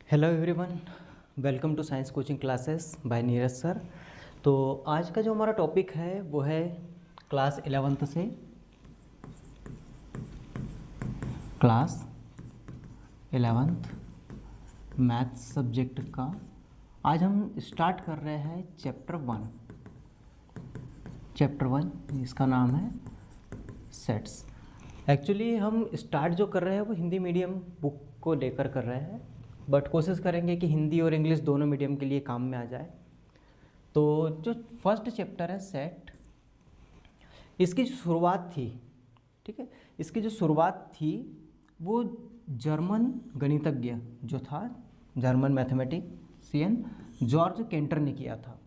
Hello everyone, welcome to science coaching classes by Neeraj sir. तो आज का जो हमारा टॉपिक है वो है क्लास 11th से क्लास 11th मैथ्स सब्जेक्ट का। आज हम स्टार्ट कर रहे हैं चैप्टर वन, इसका नाम है सेट्स। एक्चुअली हम स्टार्ट जो कर रहे हैं वो हिंदी मीडियम बुक को लेकर कर रहे हैं, बट कोशिश करेंगे कि हिंदी और इंग्लिश दोनों मीडियम के लिए काम में आ जाए। तो जो फर्स्ट चैप्टर है सेट, इसकी जो शुरुआत थी, ठीक है, इसकी जो शुरुआत थी वो जर्मन गणितज्ञ जो था, जर्मन मैथमेटिशियन जॉर्ज केंटर ने किया था।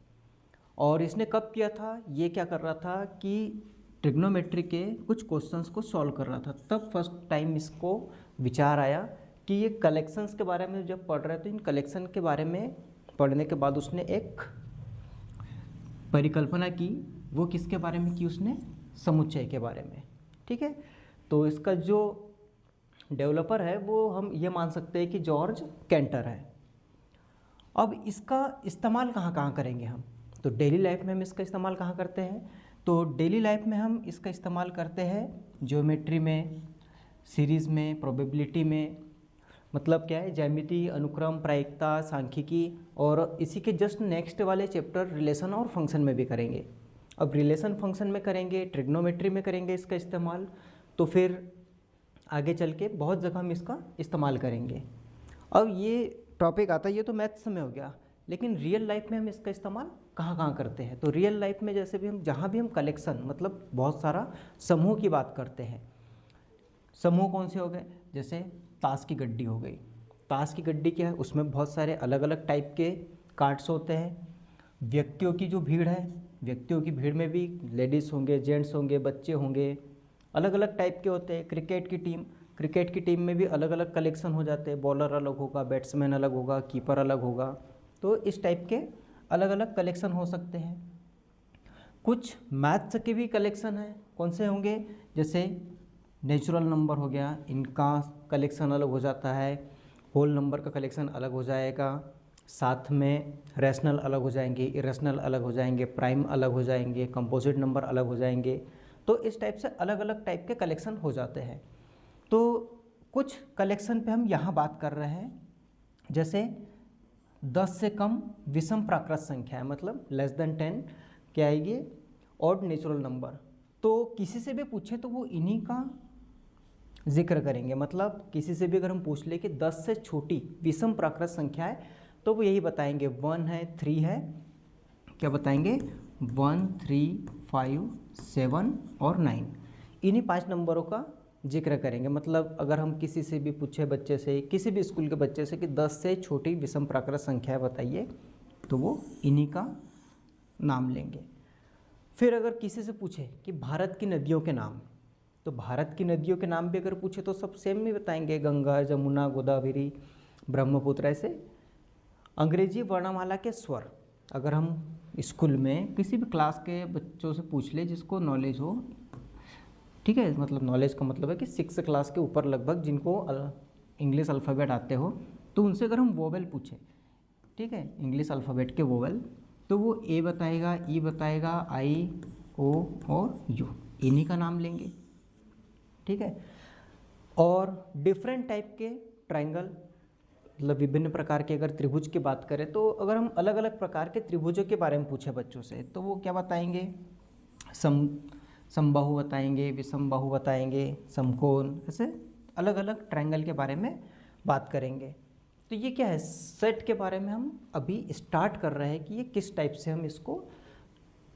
और इसने कब किया था, ये क्या कर रहा था कि ट्रिग्नोमेट्री के कुछ क्वेश्चंस को सॉल्व कर रहा था। तब फर्स्ट टाइम इसको विचार आया कि ये कलेक्शंस के बारे में जब पढ़ रहे थे, इन कलेक्शन के बारे में पढ़ने के बाद उसने एक परिकल्पना की। वो किसके बारे में की, उसने समुच्चय के बारे में। ठीक है, तो इसका जो डेवलपर है वो हम ये मान सकते हैं कि जॉर्ज केंटर है। अब इसका इस्तेमाल कहाँ कहाँ करेंगे हम, तो डेली लाइफ में हम इसका इस्तेमाल कहाँ करते हैं, तो डेली लाइफ में हम इसका इस्तेमाल करते हैं ज्योमेट्री में, सीरीज़ में, प्रोबेबिलिटी में। मतलब क्या है, ज्यामिति, अनुक्रम, प्रायिकता, सांख्यिकी, और इसी के जस्ट नेक्स्ट वाले चैप्टर रिलेशन और फंक्शन में भी करेंगे। अब रिलेशन फंक्शन में करेंगे, ट्रिग्नोमेट्री में करेंगे इसका इस्तेमाल, तो फिर आगे चल के बहुत जगह हम इसका इस्तेमाल करेंगे। अब ये टॉपिक आता है, ये तो मैथ्स में हो गया, लेकिन रियल लाइफ में हम इसका इस्तेमाल कहाँ कहाँ करते हैं। तो रियल लाइफ में जैसे भी हम जहाँ भी हम कलेक्शन, मतलब बहुत सारा समूह की बात करते हैं। समूह कौन से हो गए, जैसे ताश की गड्डी हो गई। ताश की गड्डी क्या है, उसमें बहुत सारे अलग अलग टाइप के कार्ड्स होते हैं। व्यक्तियों की जो भीड़ है, व्यक्तियों की भीड़ में भी लेडीज़ होंगे, जेंट्स होंगे, बच्चे होंगे, अलग अलग टाइप के होते हैं। क्रिकेट की टीम में भी अलग अलग कलेक्शन हो जाते हैं। बॉलर अलग होगा, बैट्समैन अलग होगा, कीपर अलग होगा। तो इस टाइप के अलग अलग कलेक्शन हो सकते हैं। कुछ मैथ्स के भी कलेक्शन हैं, कौन से होंगे, जैसे नेचुरल नंबर हो गया, इनका कलेक्शन अलग हो जाता है। होल नंबर का कलेक्शन अलग हो जाएगा, साथ में रैशनल अलग हो जाएंगे, इरेशनल अलग हो जाएंगे, प्राइम अलग हो जाएंगे, कंपोजिट नंबर अलग हो जाएंगे। तो इस टाइप से अलग अलग टाइप के कलेक्शन हो जाते हैं। तो कुछ कलेक्शन पे हम यहाँ बात कर रहे हैं, जैसे 10 से कम विषम प्राकृत संख्या है, मतलब लेस देन 10 क्या आएगी, ऑड नेचुरल नंबर। तो किसी से भी पूछे तो वो इन्हीं का जिक्र करेंगे। मतलब किसी से भी अगर हम पूछ ले कि 10 से छोटी विषम प्राकृत संख्या है, तो वो यही बताएंगे, 1 है, 3 है, क्या बताएंगे, 1, 3, 5, 7 और 9। इन्हीं 5 नंबरों का जिक्र करेंगे। मतलब अगर हम किसी से भी पूछे, बच्चे से, किसी भी स्कूल के बच्चे से कि 10 से छोटी विषम प्राकृत संख्या बताइए, तो वो इन्हीं का नाम लेंगे। फिर अगर किसी से पूछे कि भारत की नदियों के नाम, तो भारत की नदियों के नाम भी अगर पूछे तो सब सेम में बताएंगे, गंगा, जमुना, गोदावरी, ब्रह्मपुत्र। ऐसे अंग्रेजी वर्णमाला के स्वर अगर हम स्कूल में किसी भी क्लास के बच्चों से पूछ ले जिसको नॉलेज हो, ठीक है, मतलब नॉलेज का मतलब है कि 6 क्लास के ऊपर लगभग जिनको इंग्लिश अल्फ़ाबेट आते हो, तो उनसे अगर हम वोवेल पूछें, ठीक है, इंग्लिश अल्फ़ाबेट के वोवेल, तो वो ए बताएगा, ई बताएगा, आई, ओ और यू, इन्हीं का नाम लेंगे। ठीक है, और डिफरेंट टाइप के ट्रायंगल, मतलब विभिन्न प्रकार के अगर त्रिभुज की बात करें, तो अगर हम अलग अलग प्रकार के त्रिभुजों के बारे में पूछे बच्चों से, तो वो क्या बताएंगे, समबाहु बताएंगे, विषमबाहु बताएंगे, समकोण, ऐसे अलग अलग ट्रायंगल के बारे में बात करेंगे। तो ये क्या है, सेट के बारे में हम अभी स्टार्ट कर रहे हैं कि ये किस टाइप से हम इसको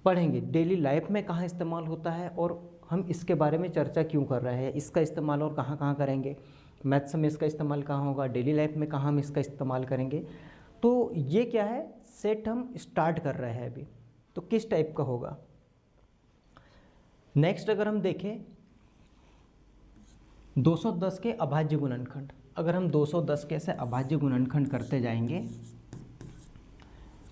पढ़ेंगे, डेली लाइफ में कहाँ इस्तेमाल होता है, और हम इसके बारे में चर्चा क्यों कर रहे हैं, इसका इस्तेमाल और कहाँ कहाँ करेंगे, मैथ्स में इसका इस्तेमाल कहाँ होगा, डेली लाइफ में कहाँ हम इसका इस्तेमाल करेंगे। तो ये क्या है, सेट हम स्टार्ट कर रहे हैं अभी, तो किस टाइप का होगा। नेक्स्ट अगर हम देखें 210 के अभाज्य गुणनखंड, अगर हम 210 के ऐसे अभाज्य गुणनखंड करते जाएंगे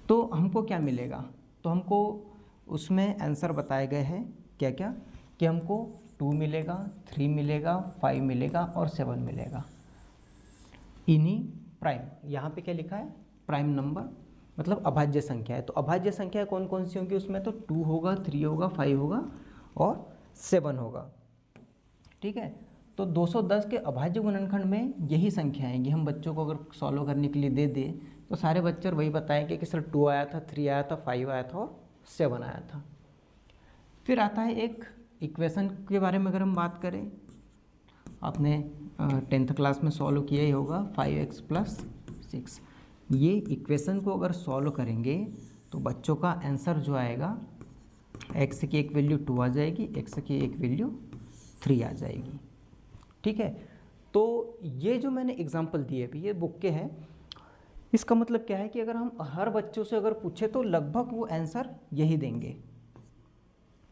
तो हमको क्या मिलेगा, तो हमको उसमें आंसर बताए गए हैं क्या क्या, कि हमको 2 मिलेगा, 3 मिलेगा, 5 मिलेगा और 7 मिलेगा। इन्हीं प्राइम, यहाँ पे क्या लिखा है, प्राइम नंबर मतलब अभाज्य संख्या है। तो अभाज्य संख्या कौन कौन सी होंगी उसमें, तो 2 होगा, 3 होगा, 5 होगा और 7 होगा। ठीक है, तो 210 के अभाज्य गुणनखंड में यही संख्या आएंगी। हम बच्चों को अगर सॉल्व करने के लिए दे दें तो सारे बच्चे वही बताएंगे कि सर 2 आया था, 3 आया था, 5 आया था और 7 आया था। फिर आता है एक इक्वेशन के बारे में अगर हम बात करें, आपने 10th क्लास में सॉल्व किया ही होगा, 5x + 6। ये इक्वेशन को अगर सॉल्व करेंगे तो बच्चों का आंसर जो आएगा, x की एक वैल्यू 2 आ जाएगी, x की एक वैल्यू 3 आ जाएगी। ठीक है, तो ये जो मैंने एग्जांपल दिए अभी ये बुक के हैं, इसका मतलब क्या है कि अगर हम हर बच्चों से अगर पूछे तो लगभग वो आंसर यही देंगे।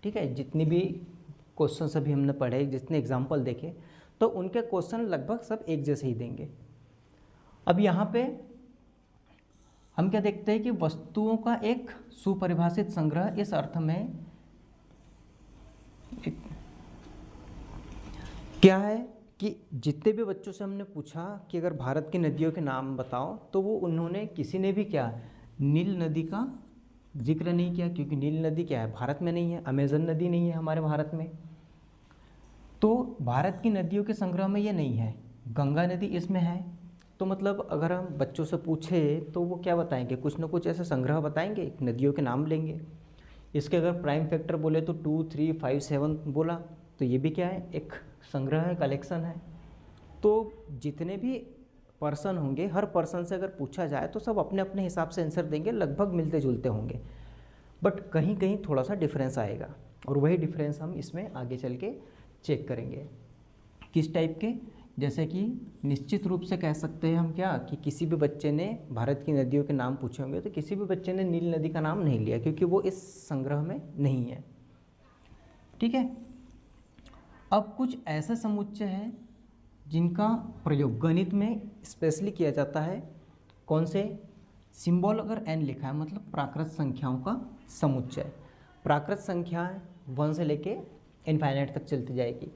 ठीक है, जितनी भी क्वेश्चन अभी हमने पढ़े, जितने एग्जांपल देखे, तो उनके क्वेश्चन लगभग सब एक जैसे ही देंगे। अब यहाँ पे हम क्या देखते हैं कि वस्तुओं का एक सुपरिभाषित संग्रह, इस अर्थ में क्या है कि जितने भी बच्चों से हमने पूछा कि अगर भारत की नदियों के नाम बताओ, तो वो उन्होंने किसी ने भी क्या नील नदी का जिक्र नहीं किया, क्योंकि नील नदी क्या है, भारत में नहीं है, अमेजन नदी नहीं है हमारे भारत में, तो भारत की नदियों के संग्रह में ये नहीं है। गंगा नदी इसमें है, तो मतलब अगर हम बच्चों से पूछे तो वो क्या बताएंगे, कुछ ना कुछ ऐसे संग्रह बताएंगे, नदियों के नाम लेंगे। इसके अगर प्राइम फैक्टर बोले तो 2, 3, 5, 7 बोला, तो ये भी क्या है, एक संग्रह है, कलेक्शन है। तो जितने भी पर्सन होंगे, हर पर्सन से अगर पूछा जाए तो सब अपने अपने हिसाब से आंसर देंगे, लगभग मिलते जुलते होंगे, बट कहीं कहीं थोड़ा सा डिफरेंस आएगा, और वही डिफरेंस हम इसमें आगे चल के चेक करेंगे। किस टाइप के, जैसे कि निश्चित रूप से कह सकते हैं हम क्या, कि किसी भी बच्चे ने भारत की नदियों के नाम पूछे होंगे तो किसी भी बच्चे ने नील नदी का नाम नहीं लिया, क्योंकि वो इस संग्रह में नहीं है। ठीक है, अब कुछ ऐसे समुच्चय हैं जिनका प्रयोग गणित में स्पेशली किया जाता है। कौन से, सिंबल अगर n लिखा है मतलब प्राकृत संख्याओं का समुच्चय। प्राकृत संख्याएं 1 से लेके इनफाइनाइट तक चलती जाएगी।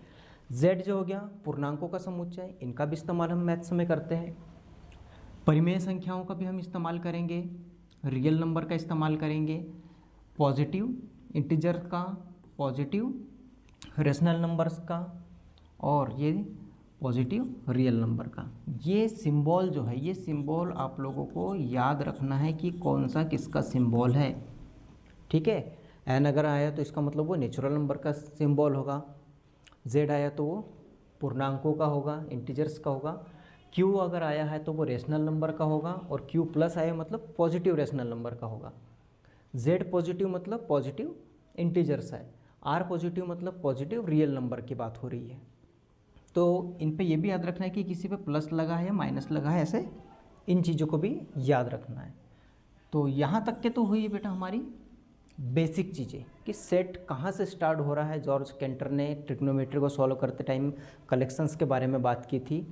z जो हो गया पूर्णांकों का समुच्चय, इनका भी इस्तेमाल हम मैथ्स में करते हैं। परिमेय संख्याओं का भी हम इस्तेमाल करेंगे, रियल नंबर का इस्तेमाल करेंगे, पॉजिटिव इंटीजर का, पॉजिटिव रेशनल नंबर्स का, और ये पॉजिटिव रियल नंबर का। ये सिंबल जो है, ये सिंबल आप लोगों को याद रखना है कि कौन सा किसका सिंबल है। ठीक है, एन अगर आया तो इसका मतलब वो नेचुरल नंबर का सिंबल होगा, जेड आया तो वो पूर्णांकों का होगा, इंटीजर्स का होगा, क्यू अगर आया है तो वो रेशनल नंबर का होगा, और क्यू प्लस आया मतलब पॉजिटिव रेशनल नंबर का होगा। जेड पॉजिटिव मतलब पॉजिटिव इंटीजर्स है, आर पॉजिटिव मतलब पॉजिटिव रियल नंबर की बात हो रही है। तो इन पे ये भी याद रखना है कि किसी पे प्लस लगा है या माइनस लगा है, ऐसे इन चीज़ों को भी याद रखना है। तो यहाँ तक के तो हुई बेटा हमारी बेसिक चीज़ें कि सेट कहाँ से स्टार्ट हो रहा है। जॉर्ज केंटर ने ट्रिग्नोमेट्री को सॉल्व करते टाइम कलेक्शंस के बारे में बात की थी,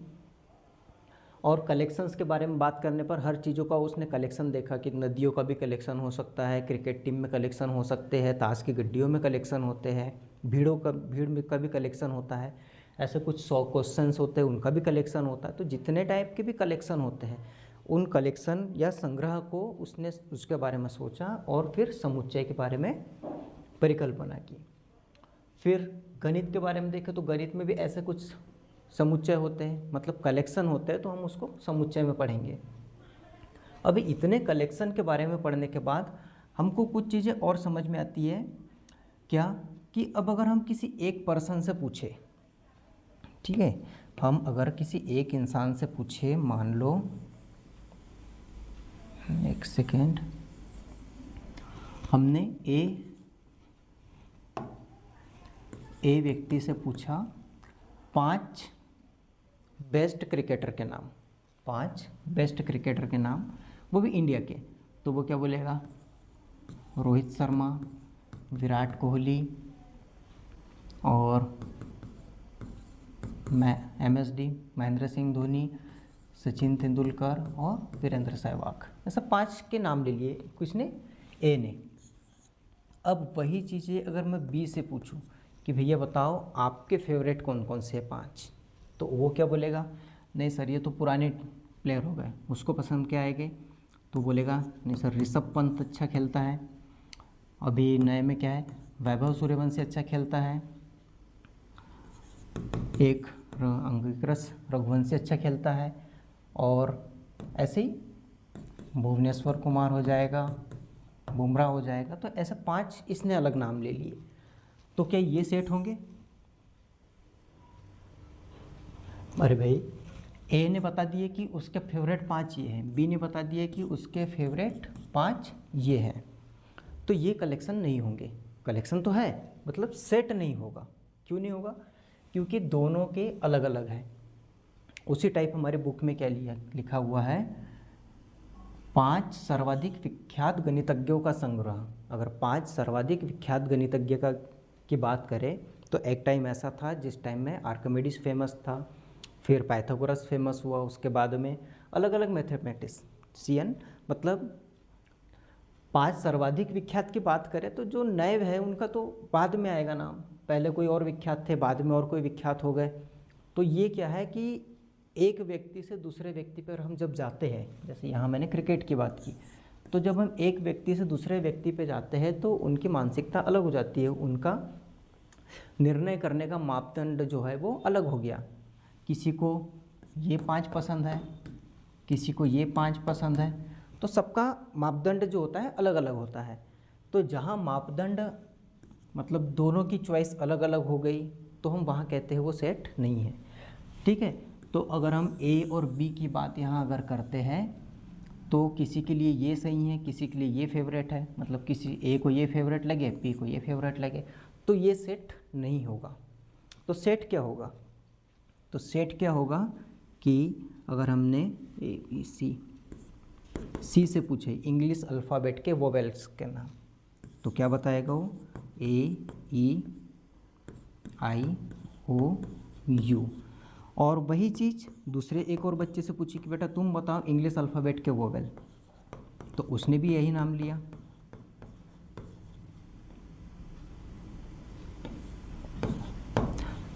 और कलेक्शंस के बारे में बात करने पर हर चीज़ों का उसने कलेक्शन देखा कि नदियों का भी कलेक्शन हो सकता है, क्रिकेट टीम में कलेक्शन हो सकते हैं, ताश की गड्डियों में कलेक्शन होते हैं, भीड़ का भी कलेक्शन होता है, ऐसे कुछ 100 क्वेश्चंस होते हैं उनका भी कलेक्शन होता है। तो जितने टाइप के भी कलेक्शन होते हैं उन कलेक्शन या संग्रह को उसने उसके बारे में सोचा, और फिर समुच्चय के बारे में परिकल्पना की। फिर गणित के बारे में देखें तो गणित में भी ऐसे कुछ समुच्चय होते हैं, मतलब कलेक्शन होते हैं, तो हम उसको समुच्चय में पढ़ेंगे। अभी इतने कलेक्शन के बारे में पढ़ने के बाद हमको कुछ चीज़ें और समझ में आती है क्या, कि अब अगर हम किसी एक पर्सन से पूछे, ठीक है, हम अगर किसी एक इंसान से पूछे, मान लो एक सेकेंड, हमने ए व्यक्ति से पूछा 5 बेस्ट क्रिकेटर के नाम, 5 बेस्ट क्रिकेटर के नाम, वो भी इंडिया के, तो वो क्या बोलेगा, रोहित शर्मा, विराट कोहली, और MSD महेंद्र सिंह धोनी, सचिन तेंदुलकर और वीरेंद्र सहवाग, ऐसा 5 के नाम ले लिए किसने, ए ने। अब वही चीज़ें अगर मैं बी से पूछूं कि भैया बताओ आपके फेवरेट कौन कौन से 5, तो वो क्या बोलेगा, नहीं सर ये तो पुराने प्लेयर हो गए, उसको पसंद क्या आएगी, तो बोलेगा नहीं सर ऋषभ पंत अच्छा खेलता है, अभी नए में क्या है वैभव सूर्यवंशी अच्छा खेलता है, एक अंगिरस रघुवंशी अच्छा खेलता है, और ऐसे ही भुवनेश्वर कुमार हो जाएगा, बुमराह हो जाएगा। तो ऐसे 5 इसने अलग नाम ले लिए, तो क्या ये सेट होंगे? अरे भाई ए ने बता दिए कि उसके फेवरेट 5 ये हैं, बी ने बता दिए कि उसके फेवरेट 5 ये हैं, तो ये कलेक्शन नहीं होंगे। कलेक्शन तो है मतलब सेट नहीं होगा। क्यों नहीं होगा? क्योंकि दोनों के अलग अलग हैं। उसी टाइप हमारे बुक में क्या लिखा हुआ है, 5 सर्वाधिक विख्यात गणितज्ञों का संग्रह। अगर 5 सर्वाधिक विख्यात गणितज्ञ की बात करें तो एक टाइम ऐसा था जिस टाइम में आर्किमिडीज फेमस था, फिर पाइथागोरस फेमस हुआ, उसके बाद में अलग अलग मैथमेटिशियन, मतलब 5 सर्वाधिक विख्यात की बात करें तो जो नए है उनका तो बाद में आएगा नाम, पहले कोई और विख्यात थे, बाद में और कोई विख्यात हो गए। तो ये क्या है कि एक व्यक्ति से दूसरे व्यक्ति पर हम जब जाते हैं, जैसे यहाँ मैंने क्रिकेट की बात की, तो जब हम एक व्यक्ति से दूसरे व्यक्ति पे जाते हैं तो उनकी मानसिकता अलग हो जाती है, उनका निर्णय करने का मापदंड जो है वो अलग हो गया। किसी को ये 5 पसंद है, किसी को ये 5 पसंद है, तो सबका मापदंड जो होता है अलग अलग होता है। तो जहाँ मापदंड मतलब दोनों की चॉइस अलग अलग हो गई तो हम वहाँ कहते हैं वो सेट नहीं है। ठीक है, तो अगर हम ए और बी की बात यहाँ अगर करते हैं तो किसी के लिए ये सही है, किसी के लिए ये फेवरेट है, मतलब किसी ए को ये फेवरेट लगे, बी को ये फेवरेट लगे, तो ये सेट नहीं होगा। तो सेट क्या होगा? तो सेट क्या होगा कि अगर हमने ए बी सी से पूछे इंग्लिश अल्फ़ाबेट के वोवेल्स के नाम, तो क्या बताएगा वो, ए ई आई ओ यू। और वही चीज़ दूसरे एक और बच्चे से पूछी कि बेटा तुम बताओ इंग्लिश अल्फ़ाबेट के वोवेल, तो उसने भी यही नाम लिया।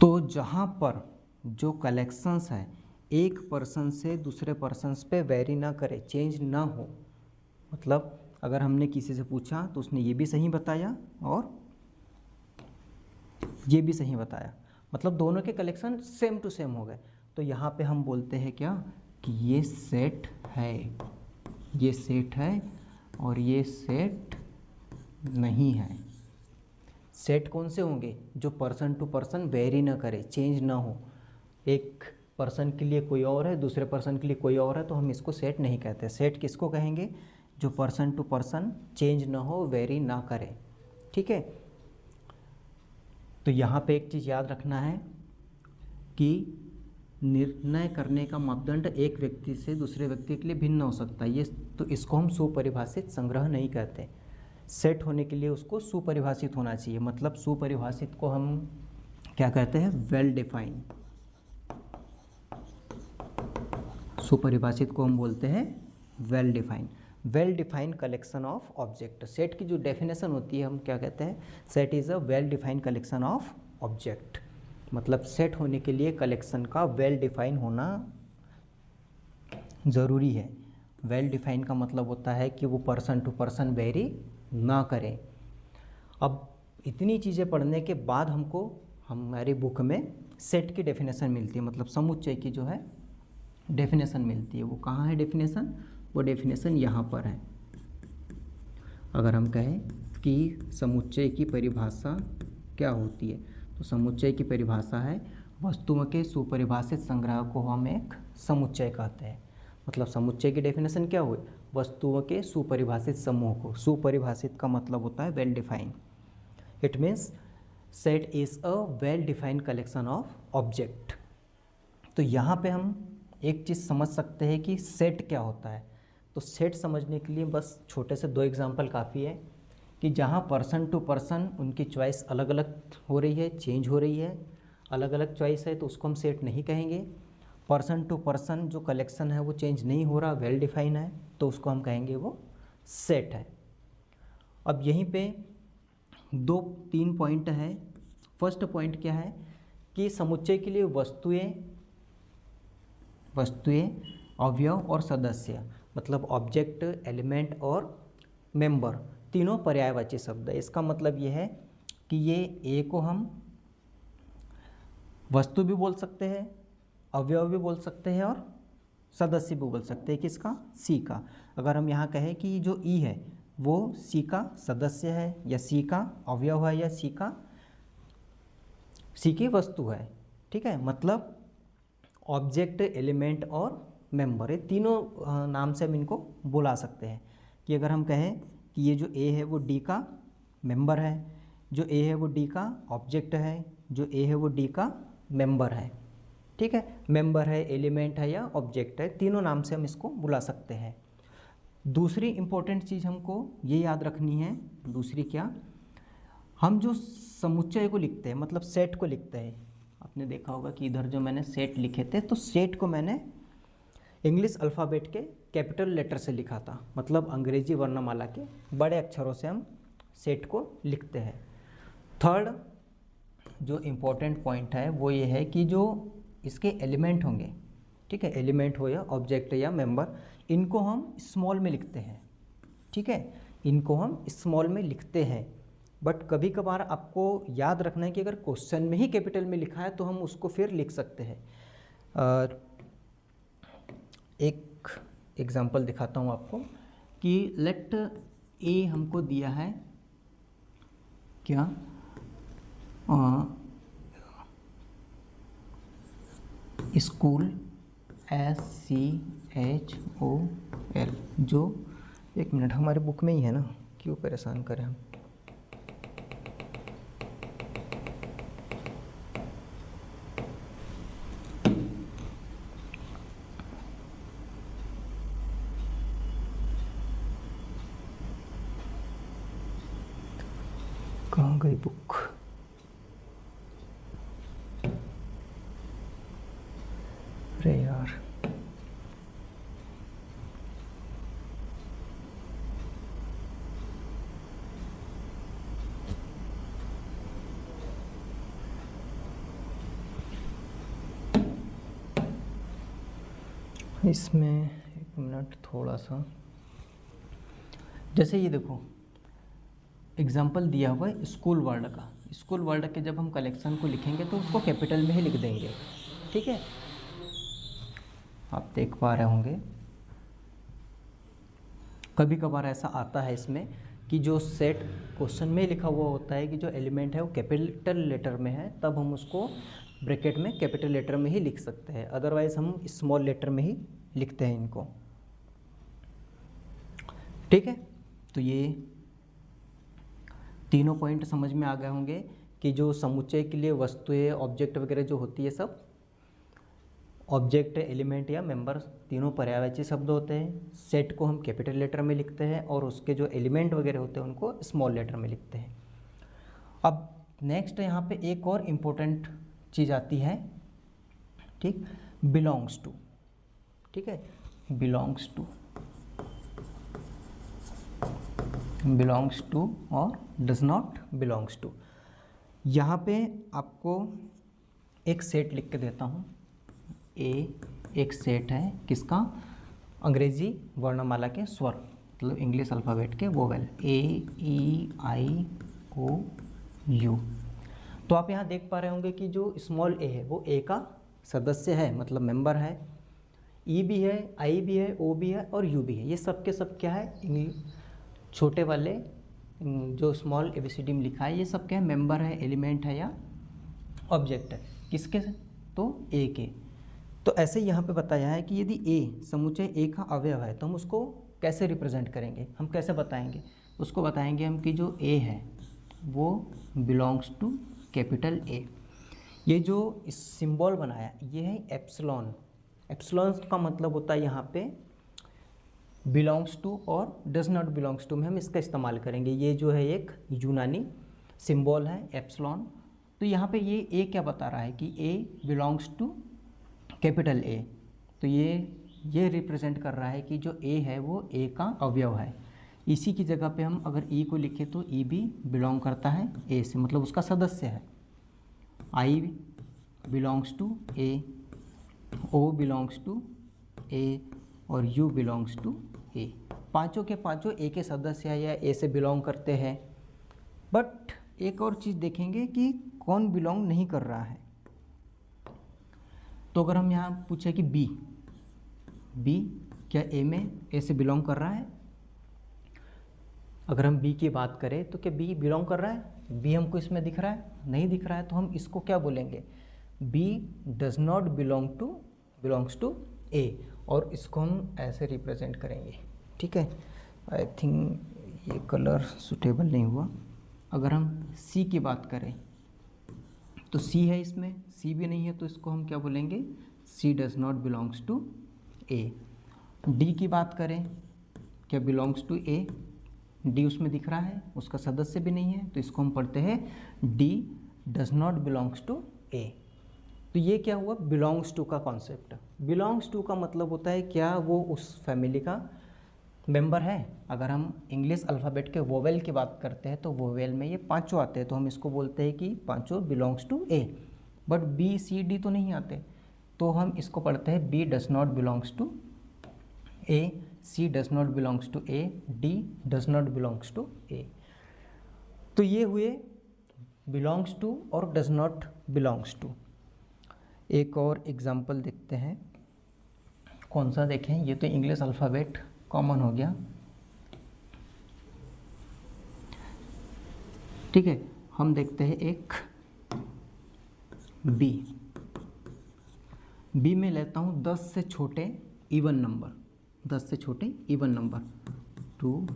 तो जहाँ पर जो कलेक्शंस है एक पर्सन से दूसरे पर्सन्स पे वेरी ना करे, चेंज ना हो, मतलब अगर हमने किसी से पूछा तो उसने ये भी सही बताया और ये भी सही बताया, मतलब दोनों के कलेक्शन सेम टू सेम हो गए, तो यहाँ पे हम बोलते हैं क्या कि ये सेट है, ये सेट है और ये सेट नहीं है। सेट कौन से होंगे? जो पर्सन टू पर्सन वेरी ना करे, चेंज ना हो, एक पर्सन के लिए कोई और है, दूसरे पर्सन के लिए कोई और है, तो हम इसको सेट नहीं कहते। सेट किसको कहेंगे? जो पर्सन टू पर्सन चेंज ना हो, वेरी ना करे। ठीक है, तो यहाँ पे एक चीज़ याद रखना है कि निर्णय करने का मापदंड एक व्यक्ति से दूसरे व्यक्ति के लिए भिन्न हो सकता है, ये तो इसको हम सुपरिभाषित संग्रह नहीं कहते। सेट होने के लिए उसको सुपरिभाषित होना चाहिए, मतलब सुपरिभाषित को हम क्या कहते हैं? Well define. सुपरिभाषित को हम बोलते हैं well define. Well define collection of object. Set की जो डेफिनेशन होती है हम क्या कहते हैं? Set is a well define collection of object. मतलब सेट होने के लिए कलेक्शन का वेल डिफाइन होना ज़रूरी है। वेल डिफाइन का मतलब होता है कि वो पर्सन टू पर्सन वेरी ना करें। अब इतनी चीज़ें पढ़ने के बाद हमको हमारी बुक में सेट की डेफिनेशन मिलती है, मतलब समुच्चय की जो है डेफिनेशन मिलती है। वो कहाँ है डेफिनेशन? वो डेफिनेशन यहाँ पर है। अगर हम कहें कि समुच्चय की परिभाषा क्या होती है, तो समुच्चय की परिभाषा है वस्तुओं के सुपरिभाषित संग्रह को हम एक समुच्चय कहते हैं। मतलब समुच्चय की डेफिनेशन क्या हुई? वस्तुओं के सुपरिभाषित समूह को। सुपरिभाषित का मतलब होता है well define. It means set is a well defined collection of object. तो यहाँ पे हम एक चीज़ समझ सकते हैं कि सेट क्या होता है। तो सेट समझने के लिए बस छोटे से 2 एग्जाम्पल काफ़ी है कि जहाँ पर्सन टू पर्सन उनकी चॉइस अलग अलग हो रही है, चेंज हो रही है, अलग अलग चॉइस है, तो उसको हम सेट नहीं कहेंगे। पर्सन टू पर्सन जो कलेक्शन है वो चेंज नहीं हो रहा, वेल डिफाइन है, तो उसको हम कहेंगे वो सेट है। अब यहीं पे 2-3 पॉइंट है। फर्स्ट पॉइंट क्या है कि समुच्चय के लिए वस्तुएं अवयव और सदस्य, मतलब ऑब्जेक्ट, एलिमेंट और मेंबर, तीनों पर्यायवाची शब्द है। इसका मतलब ये है कि ये ए को हम वस्तु भी बोल सकते हैं, अवयव भी बोल सकते हैं और सदस्य भी बोल सकते हैं। किसका? सी का। अगर हम यहाँ कहें कि जो ई है वो सी का सदस्य है या सी का अवयव है या सी की वस्तु है, ठीक है। मतलब ऑब्जेक्ट, एलिमेंट और मेंबर, ये तीनों नाम से हम इनको बुला सकते हैं। कि अगर हम कहें कि ये जो ए है वो डी का मेंबर है, जो ए है वो डी का ऑब्जेक्ट है, जो ए है वो डी का मेंबर है, ठीक है। मेंबर है, एलिमेंट है या ऑब्जेक्ट है, तीनों नाम से हम इसको बुला सकते हैं। दूसरी इम्पोर्टेंट चीज़ हमको ये याद रखनी है, दूसरी क्या, हम जो समुच्चय को लिखते हैं, मतलब सेट को लिखते हैं, आपने देखा होगा कि इधर जो मैंने सेट लिखे थे, तो सेट को मैंने इंग्लिश अल्फ़ाबेट के कैपिटल लेटर से लिखा था, मतलब अंग्रेजी वर्णमाला के बड़े अक्षरों से हम सेट को लिखते हैं। थर्ड जो इम्पोर्टेंट पॉइंट है वो ये है कि जो इसके एलिमेंट होंगे, ठीक है, एलिमेंट हो या ऑब्जेक्ट या मेंबर, इनको हम स्मॉल में लिखते हैं, ठीक है, इनको हम स्मॉल में लिखते हैं। बट कभी कभार आपको याद रखना है कि अगर क्वेश्चन में ही कैपिटल में लिखा है तो हम उसको फिर लिख सकते हैं। एक एग्जांपल दिखाता हूँ आपको कि लेट ए हमको दिया है क्या, स्कूल SCHOL, जो एक मिनट हमारे बुक में ही है ना, क्यों परेशान करें हम। कहाँ गई बुक? अरे यार, इसमें एक मिनट, थोड़ा सा, जैसे ये देखो एग्जाम्पल दिया हुआ है स्कूल वर्ड का। स्कूल वर्ड के जब हम कलेक्शन को लिखेंगे तो उसको कैपिटल में ही लिख देंगे, ठीक है। आप देख पा रहे होंगे कभी कभार ऐसा आता है इसमें कि जो सेट क्वेश्चन में लिखा हुआ होता है कि जो एलिमेंट है वो कैपिटल लेटर में है, तब हम उसको ब्रैकेट में कैपिटल लेटर में ही लिख सकते हैं, अदरवाइज हम स्मॉल लेटर में ही लिखते हैं इनको, ठीक है। तो ये तीनों पॉइंट समझ में आ गए होंगे कि जो समुच्चय के लिए वस्तुएं, ऑब्जेक्ट वगैरह जो होती है, सब ऑब्जेक्ट, एलिमेंट या मेंबर तीनों पर्यायवाची शब्द होते हैं। सेट को हम कैपिटल लेटर में लिखते हैं और उसके जो एलिमेंट वगैरह होते हैं उनको स्मॉल लेटर में लिखते हैं। अब नेक्स्ट यहाँ पे एक और इम्पोर्टेंट चीज़ आती है, ठीक, बिलोंग्स टू, ठीक है, बिलोंग्स टू और डज नॉट बिलोंग्स टू। यहाँ पे आपको एक सेट लिख के देता हूँ। ए एक सेट है किसका? अंग्रेजी वर्णमाला के स्वर, मतलब इंग्लिश अल्फ़ाबेट के वोवेल, AEIOU। तो आप यहाँ देख पा रहे होंगे कि जो स्मॉल ए है वो ए का सदस्य है, मतलब मेंबर है। ई भी है, आई भी है, ओ भी है और यू भी है। ये सब के सब क्या है? छोटे वाले जो स्मॉल ABCD में लिखा है ये सब क्या है? मेंबर है, एलिमेंट है या ऑब्जेक्ट है। किसके? तो ए के। तो ऐसे यहाँ पे बताया है कि यदि ए समुच्चय ए का अवयव है तो हम उसको कैसे रिप्रेजेंट करेंगे, हम कैसे बताएंगे? उसको बताएंगे हम कि जो ए है वो बिलोंग्स टू कैपिटल ए। ये जो सिंबल बनाया ये है एप्सिलॉन। एप्सिलॉन का मतलब होता है यहाँ पे बिलोंग्स टू और डज नॉट बिलोंग्स टू में हम इसका इस्तेमाल करेंगे। ये जो है एक यूनानी सिंबल है एप्सिलॉन। तो यहाँ पे ये ए क्या बता रहा है कि ए बिलोंग्स टू कैपिटल ए। तो ये रिप्रेजेंट कर रहा है कि जो ए है वो ए का अवयव है। इसी की जगह पे हम अगर ई को लिखें तो ई भी बिलोंग करता है ए से, मतलब उसका सदस्य है। I belongs to A, O belongs to A, और यू बिलोंग्स टू ए। पांचों के पांचों ए के सदस्य हैं या ए से बिलोंग करते हैं। बट एक और चीज़ देखेंगे कि कौन बिलोंग नहीं कर रहा है। तो अगर हम यहाँ पूछे कि बी क्या ए से बिलोंग कर रहा है? अगर हम बी की बात करें तो क्या बी बिलोंग कर रहा है? बी हमको इसमें दिख रहा है? नहीं दिख रहा है, तो हम इसको क्या बोलेंगे? B does not belongs to A, और इसको हम ऐसे रिप्रेजेंट करेंगे। ठीक है, आई थिंक ये कलर सुटेबल नहीं हुआ। अगर हम सी की बात करें तो सी है, इसमें सी भी नहीं है, तो इसको हम क्या बोलेंगे? C does not belongs to A. D की बात करें, क्या बिलोंग्स टू ए? डी उसमें दिख रहा है, उसका सदस्य भी नहीं है, तो इसको हम पढ़ते हैं D does not belongs to A. तो ये क्या हुआ? बिलोंग्स टू का कॉन्सेप्ट। बिलोंग्स टू का मतलब होता है क्या वो उस फैमिली का मेंबर है। अगर हम इंग्लिश अल्फ़ाबेट के वोवेल की बात करते हैं तो वोवेल में ये पांचों आते हैं, तो हम इसको बोलते हैं कि पांचों belongs to A. But B C D तो नहीं आते, तो हम इसको पढ़ते हैं B does not belongs to A, C does not belongs to A, D does not belongs to A. तो ये हुए बिलोंग्स टू और डज नॉट बिलोंग्स टू। एक और एग्जाम्पल देखते हैं, कौन सा देखें? ये तो इंग्लिश अल्फ़ाबेट कॉमन हो गया। ठीक है, हम देखते हैं एक बी में लेता हूँ 10 से छोटे इवन नंबर, 10 से छोटे इवन नंबर 2,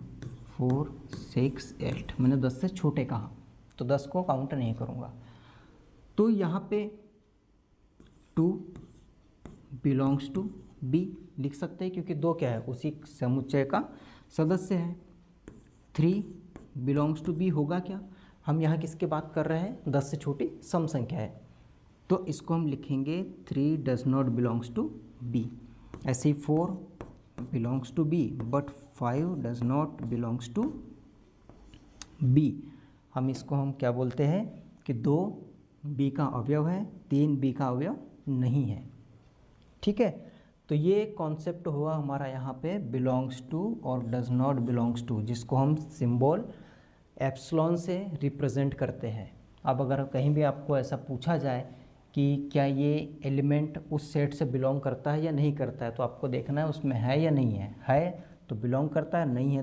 4, 6, 8। मैंने 10 से छोटे कहा तो 10 को काउंट नहीं करूँगा। तो यहाँ पे 2 बिलोंग्स टू बी लिख सकते हैं, क्योंकि 2 क्या है? उसी समुच्चय का सदस्य है। 3 बिलोंग्स टू बी होगा क्या? हम यहाँ किसके बात कर रहे हैं? 10 से छोटी सम संख्या है, तो इसको हम लिखेंगे 3 does not belongs to B. ऐसे ही 4 belongs to B, but 5 does not belongs to B. हम इसको हम क्या बोलते हैं कि 2 बी का अवयव है, 3 बी का अवयव नहीं है। ठीक है, तो ये कॉन्सेप्ट हुआ हमारा यहाँ पे बिलोंग्स टू और डज नॉट बिलोंग्स टू, जिसको हम सिंबल एप्सिलॉन से रिप्रेजेंट करते हैं। अब अगर कहीं भी आपको ऐसा पूछा जाए कि क्या ये एलिमेंट उस सेट से बिलोंग करता है या नहीं करता है, तो आपको देखना है उसमें है या नहीं है। है तो बिलोंग करता है, नहीं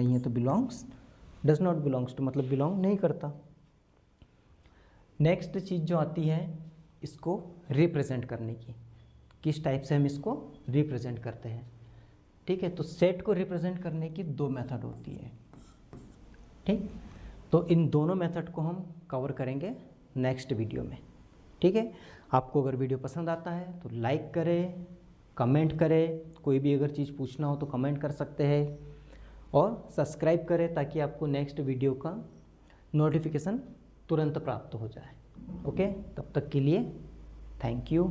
है तो belongs, does not belongs to मतलब बिलोंग नहीं करता। नेक्स्ट चीज़ जो आती है इसको रिप्रेजेंट करने की, किस टाइप से हम इसको रिप्रेजेंट करते हैं। ठीक है, तो सेट को रिप्रेजेंट करने की 2 मेथड होती है। ठीक, तो इन दोनों मेथड को हम कवर करेंगे नेक्स्ट वीडियो में। ठीक है, आपको अगर वीडियो पसंद आता है तो लाइक करें, कमेंट करें, कोई भी अगर चीज़ पूछना हो तो कमेंट कर सकते हैं, और सब्सक्राइब करें ताकि आपको नेक्स्ट वीडियो का नोटिफिकेशन तुरंत प्राप्त हो जाए। ओके, तब तक के लिए थैंक यू।